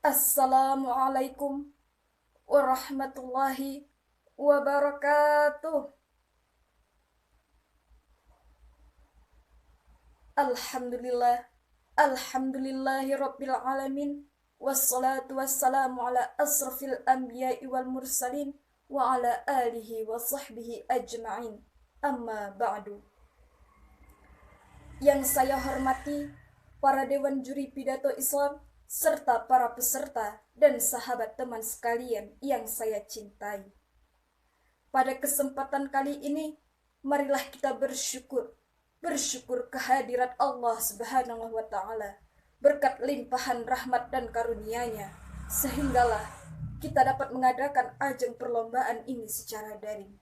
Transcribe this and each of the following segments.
Assalamualaikum warahmatullahi wabarakatuh. Alhamdulillah. Alhamdulillahi rabbil alamin. Wassalatu wassalamu ala asrafil anbiya'i wal mursalin wa ala alihi wa sahbihi ajma'in. Amma ba'du. Yang saya hormati para dewan juri pidato Islam serta para peserta dan sahabat teman sekalian yang saya cintai. Pada kesempatan kali ini, marilah kita bersyukur kehadirat Allah Subhanahu wa taala berkat limpahan rahmat dan karunia-Nya, sehinggalah kita dapat mengadakan ajang perlombaan ini secara daring.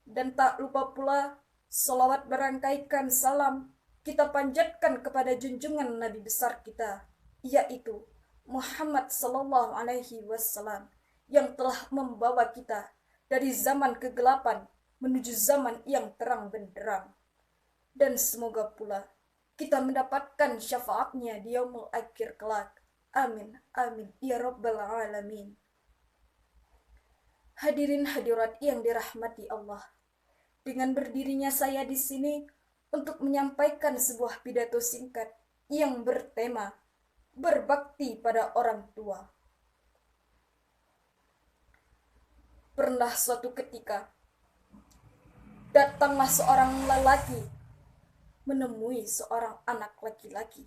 Dan tak lupa pula salawat berangkaikan salam kita panjatkan kepada junjungan Nabi besar kita, yaitu Muhammad sallallahu alaihi wasallam, yang telah membawa kita dari zaman kegelapan menuju zaman yang terang benderang. Dan semoga pula kita mendapatkan syafaatnya di yaumul akhir kelak. Amin, amin, ya rabbal alamin. Hadirin hadirat yang dirahmati Allah, dengan berdirinya saya di sini untuk menyampaikan sebuah pidato singkat yang bertema berbakti pada orang tua. Pernah suatu ketika datanglah seorang lelaki menemui seorang anak laki-laki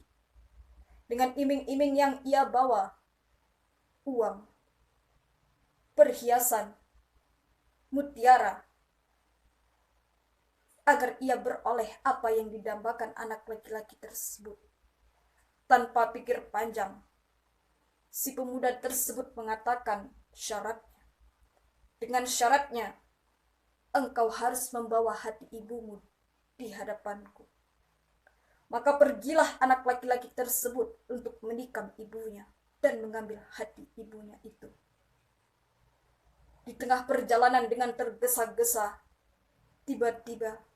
dengan iming-iming yang ia bawa, uang, perhiasan, mutiara, agar ia beroleh apa yang didambakan anak laki-laki tersebut. Tanpa pikir panjang, si pemuda tersebut mengatakan syaratnya. Dengan syaratnya, engkau harus membawa hati ibumu di hadapanku. Maka pergilah anak laki-laki tersebut untuk menikam ibunya dan mengambil hati ibunya itu. Di tengah perjalanan dengan tergesa-gesa, tiba-tiba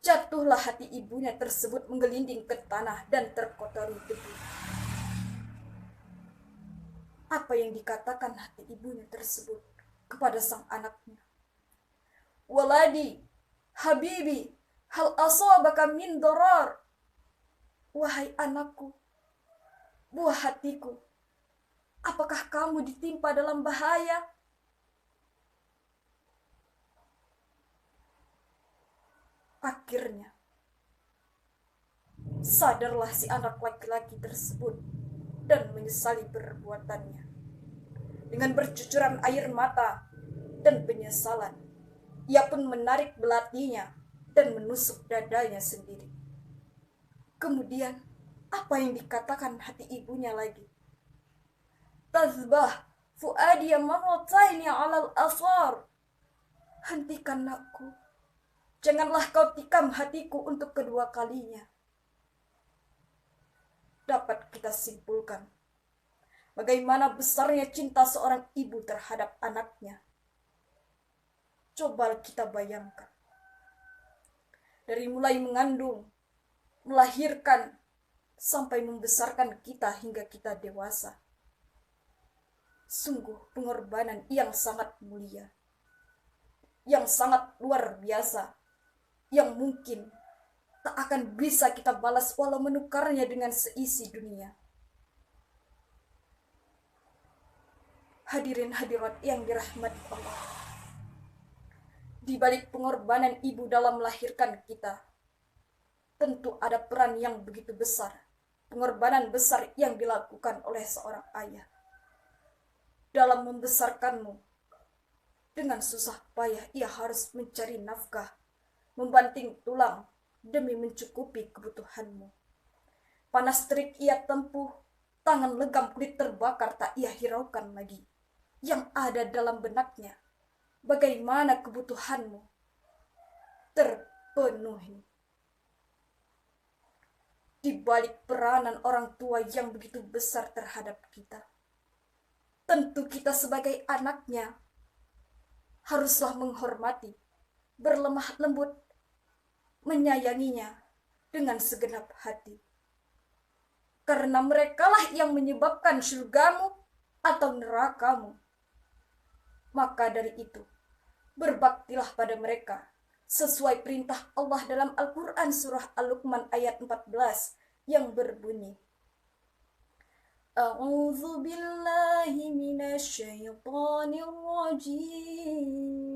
jatuhlah hati ibunya tersebut menggelinding ke tanah dan terkotori debu. Apa yang dikatakan hati ibunya tersebut kepada sang anaknya? Waladi, habibi, hal asabaka min darar. Wahai anakku, buah hatiku, apakah kamu ditimpa dalam bahaya? Akhirnya sadarlah si anak laki-laki tersebut dan menyesali perbuatannya. Dengan bercucuran air mata dan penyesalan, ia pun menarik belatinya dan menusuk dadanya sendiri. Kemudian, apa yang dikatakan hati ibunya lagi? Tazbah fuadiya marrataini alal asar. Hentikan nakku, janganlah kau tikam hatiku untuk kedua kalinya. Dapat kita simpulkan bagaimana besarnya cinta seorang ibu terhadap anaknya. Coba kita bayangkan. Dari mulai mengandung, melahirkan, sampai membesarkan kita hingga kita dewasa. Sungguh pengorbanan yang sangat mulia, yang sangat luar biasa, yang mungkin tak akan bisa kita balas walau menukarnya dengan seisi dunia. Hadirin hadirat yang dirahmati Allah, di balik pengorbanan ibu dalam melahirkan kita, tentu ada peran yang begitu besar, pengorbanan besar yang dilakukan oleh seorang ayah dalam membesarkanmu. Dengan susah payah ia harus mencari nafkah, membanting tulang demi mencukupi kebutuhanmu. Panas terik ia tempuh, tangan legam kulit terbakar tak ia hiraukan lagi. Yang ada dalam benaknya, bagaimana kebutuhanmu terpenuhi. Di balik peranan orang tua yang begitu besar terhadap kita, tentu kita sebagai anaknya haruslah menghormati, berlemah lembut, menyayanginya dengan segenap hati. karena merekalah yang menyebabkan surgamu atau nerakamu. Maka dari itu, berbaktilah pada mereka sesuai perintah Allah dalam Al-Quran surah Al-Luqman ayat 14 yang berbunyi, A'udzu billahi minasyaitonir rajim.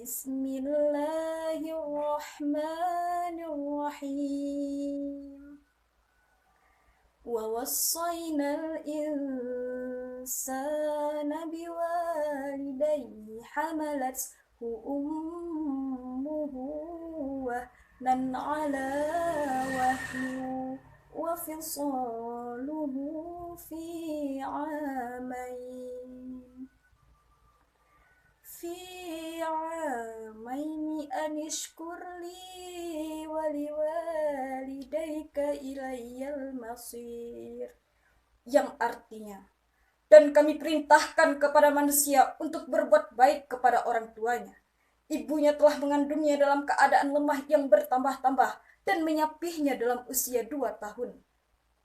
Bismillahirrahmanirrahim. Wa wassayna al-insana biwalidayhi hamalathu ummuhu wahnan ala wahnin wa fisaluhu fi amaini an ishkur li wa liwalidayka ilayyal masir, yang artinya, dan kami perintahkan kepada manusia untuk berbuat baik kepada orang tuanya. Ibunya telah mengandungnya dalam keadaan lemah yang bertambah-tambah dan menyapihnya dalam usia 2 tahun.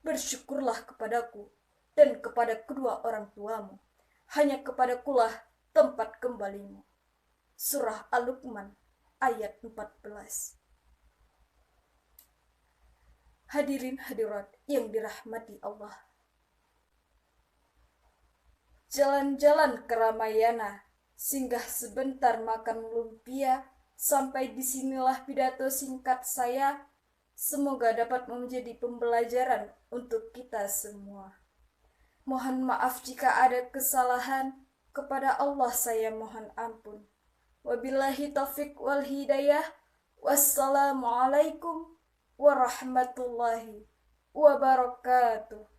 Bersyukurlah kepadaku dan kepada kedua orang tuamu. Hanya kepadakulah tempat kembalimu. Surah Al-Luqman ayat 14. Hadirin hadirat yang dirahmati Allah. Jalan-jalan ke Ramayana, singgah sebentar makan lumpia, sampai disinilah pidato singkat saya. Semoga dapat menjadi pembelajaran untuk kita semua. Mohon maaf jika ada kesalahan, kepada Allah saya mohon ampun. Wabillahi taufiq wal hidayah. Wassalamualaikum warahmatullahi wabarakatuh.